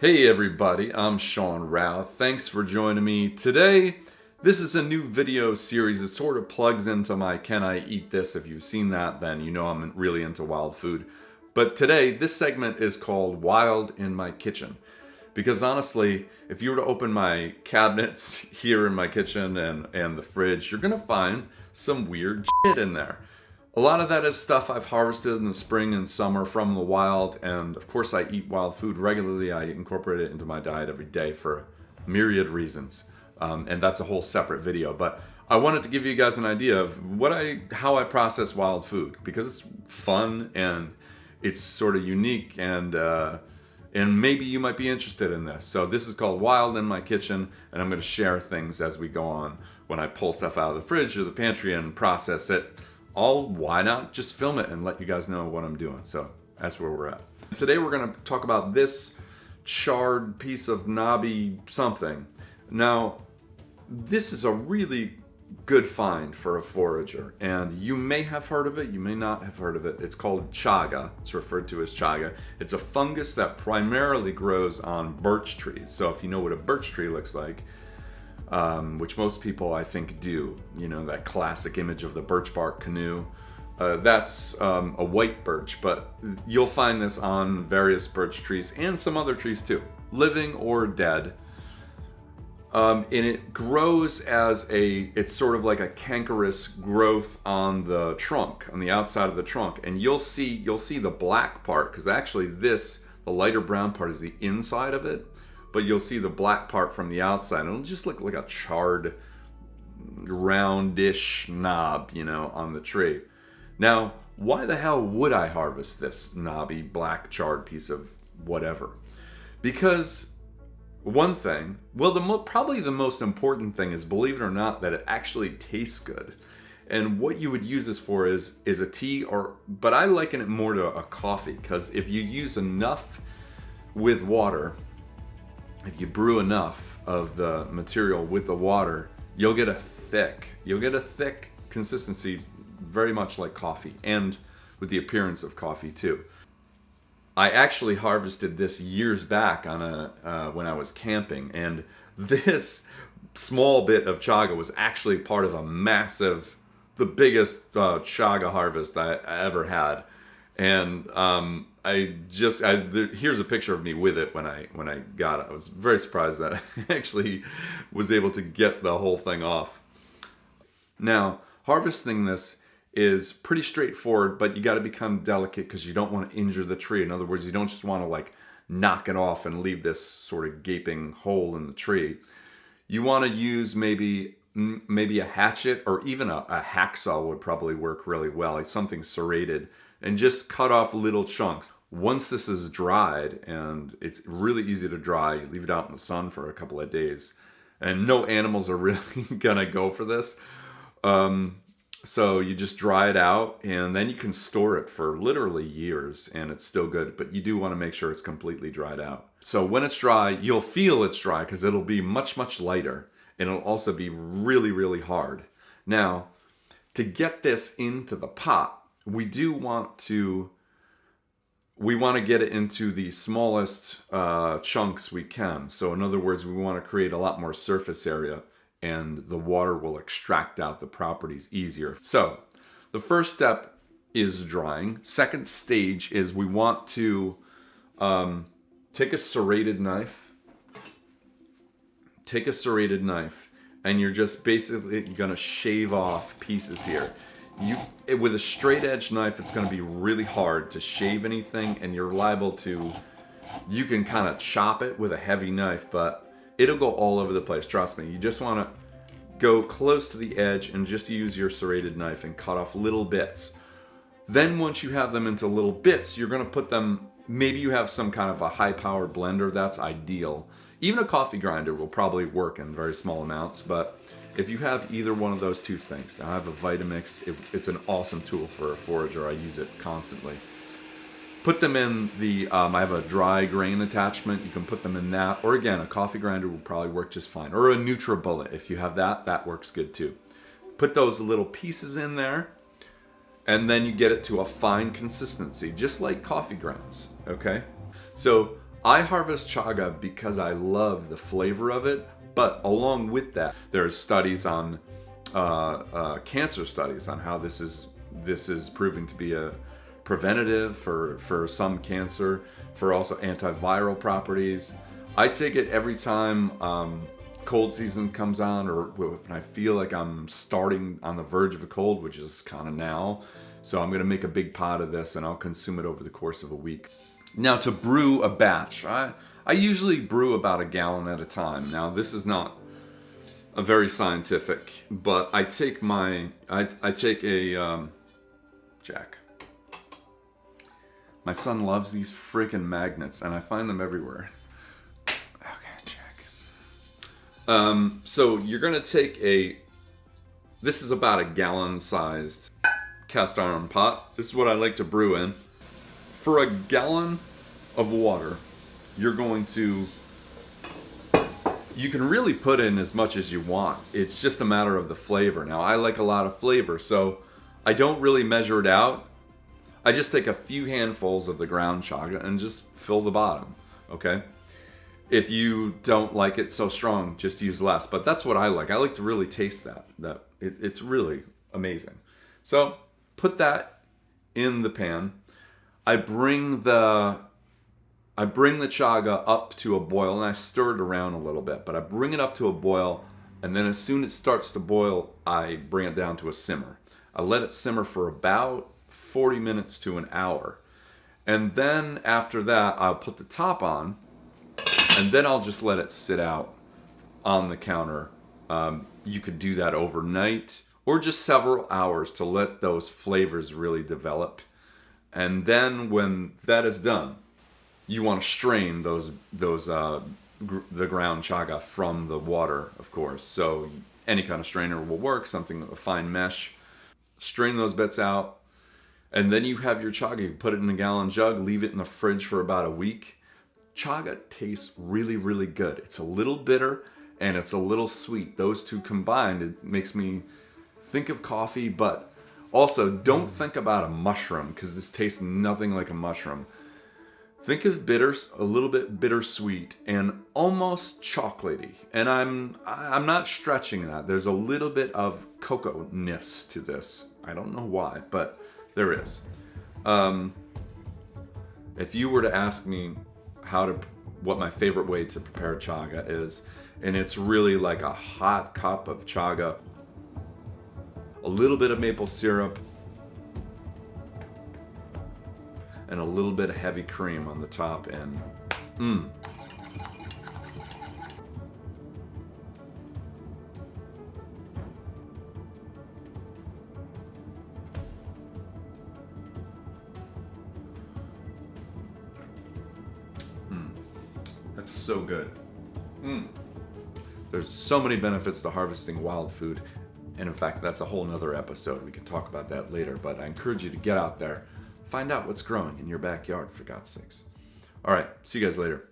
Hey everybody, I'm Sean Rowe. Thanks for joining me. Today, this is a new video series. It sort of plugs into my Can I Eat This? If you've seen that, then you know I'm really into wild food. But today, this segment is called Wild in My Kitchen. Because honestly, if you were to open my cabinets here in my kitchen and the fridge, you're gonna find some weird shit in there. A lot of that is stuff I've harvested in the spring and summer from the wild, and of course I eat wild food regularly. I incorporate it into my diet every day for a myriad reasons, and that's a whole separate video. But I wanted to give you guys an idea of how I process wild food, because it's fun and it's sort of unique, and maybe you might be interested in this. So this is called Wild in My Kitchen, and I'm going to share things as we go on when I pull stuff out of the fridge or the pantry and process it. Why not just film it and let you guys know what I'm doing? So that's where we're at. Today we're going to talk about this charred piece of knobby something. Now, this is a really good find for a forager, and you may have heard of it, you may not have heard of it. It's called Chaga. It's referred to as Chaga. It's a fungus that primarily grows on birch trees. So if you know what a birch tree looks like, which most people I think do, you know, that classic image of the birch bark canoe. That's a white birch, but you'll find this on various birch trees and some other trees too, living or dead. And it grows it's sort of like a cankerous growth on the trunk, on the outside of the trunk. And you'll see the black part, because actually the lighter brown part is the inside of it. But you'll see the black part from the outside. It'll just look like a charred, roundish knob, you know, on the tree. Now, why the hell would I harvest this knobby, black, charred piece of whatever? Because one thing, probably the most important thing is, believe it or not, that it actually tastes good. And what you would use this for is a tea, but I liken it more to a coffee, because if you use enough with water, if you brew enough of the material with the water, you'll get a thick consistency, very much like coffee, and with the appearance of coffee too. I actually harvested this years back when I was camping, and this small bit of chaga was actually part of the biggest chaga harvest I ever had. And here's a picture of me with it when I got it. I was very surprised that I actually was able to get the whole thing off. Now, harvesting this is pretty straightforward, but you got to become delicate because you don't want to injure the tree. In other words, you don't just want to like knock it off and leave this sort of gaping hole in the tree. You want to use maybe a hatchet, or even a hacksaw would probably work really well. It's something serrated, and just cut off little chunks. Once this is dried, and it's really easy to dry, you leave it out in the sun for a couple of days, and no animals are really gonna go for this. So you just dry it out, and then you can store it for literally years, and it's still good, but you do want to make sure it's completely dried out. So when it's dry, you'll feel it's dry because it'll be much, much lighter, and it'll also be really, really hard. Now, to get this into the pot, we want to get it into the smallest chunks we can. So in other words, we want to create a lot more surface area, and the water will extract out the properties easier. So the first step is drying. Second stage is we want to take a serrated knife, and you're just basically gonna shave off pieces here. With a straight edge knife, it's going to be really hard to shave anything, and you're liable to, you can kind of chop it with a heavy knife, but it'll go all over the place, trust me. You just want to go close to the edge and just use your serrated knife and cut off little bits. Then once you have them into little bits, you're going to put them, maybe you have some kind of a high-powered blender, that's ideal. Even a coffee grinder will probably work in very small amounts, but if you have either one of those two things, now I have a Vitamix, it's an awesome tool for a forager, I use it constantly. Put them in I have a dry grain attachment, you can put them in that, or again, a coffee grinder will probably work just fine, or a NutriBullet, if you have that works good too. Put those little pieces in there, and then you get it to a fine consistency, just like coffee grounds, okay? So I harvest chaga because I love the flavor of it, but along with that, there's studies on cancer studies on how this is proving to be a preventative for some cancer, for also antiviral properties. I take it every time cold season comes on, or when I feel like I'm starting on the verge of a cold, which is kind of now. So I'm going to make a big pot of this and I'll consume it over the course of a week. Now, to brew a batch, I usually brew about a gallon at a time. Now, this is not a very scientific, but I take a Jack. My son loves these freaking magnets, and I find them everywhere. Okay, Jack. So you're gonna take this is about a gallon-sized cast iron pot. This is what I like to brew in. For a gallon of water, you're going to, you can really put in as much as you want. It's just a matter of the flavor. Now, I like a lot of flavor, so I don't really measure it out. I just take a few handfuls of the ground chaga and just fill the bottom, okay? If you don't like it so strong, just use less. But that's what I like. I like to really taste that. It's really amazing. So put that in the pan. I bring the chaga up to a boil, and I stir it around a little bit, but I bring it up to a boil, and then as soon as it starts to boil, I bring it down to a simmer. I let it simmer for about 40 minutes to an hour. And then after that, I'll put the top on, and then I'll just let it sit out on the counter. You could do that overnight or just several hours to let those flavors really develop. And then when that is done, you want to strain the ground chaga from the water, of course. So any kind of strainer will work, something, a fine mesh. Strain those bits out, and then you have your chaga. You put it in a gallon jug, leave it in the fridge for about a week. Chaga tastes really, really good. It's a little bitter and it's a little sweet. Those two combined, it makes me think of coffee, but also don't think about a mushroom, because this tastes nothing like a mushroom. Think of bitters, a little bit bittersweet and almost chocolatey. And I'm not stretching that. There's a little bit of cocoa-ness to this. I don't know why, but there is. If you were to ask me what my favorite way to prepare chaga is, and it's really like a hot cup of chaga, a little bit of maple syrup, and a little bit of heavy cream on the top, and that's so good. There's so many benefits to harvesting wild food, and in fact, that's a whole nother episode. We can talk about that later, but I encourage you to get out there, find out what's growing in your backyard, for God's sakes. All right, see you guys later.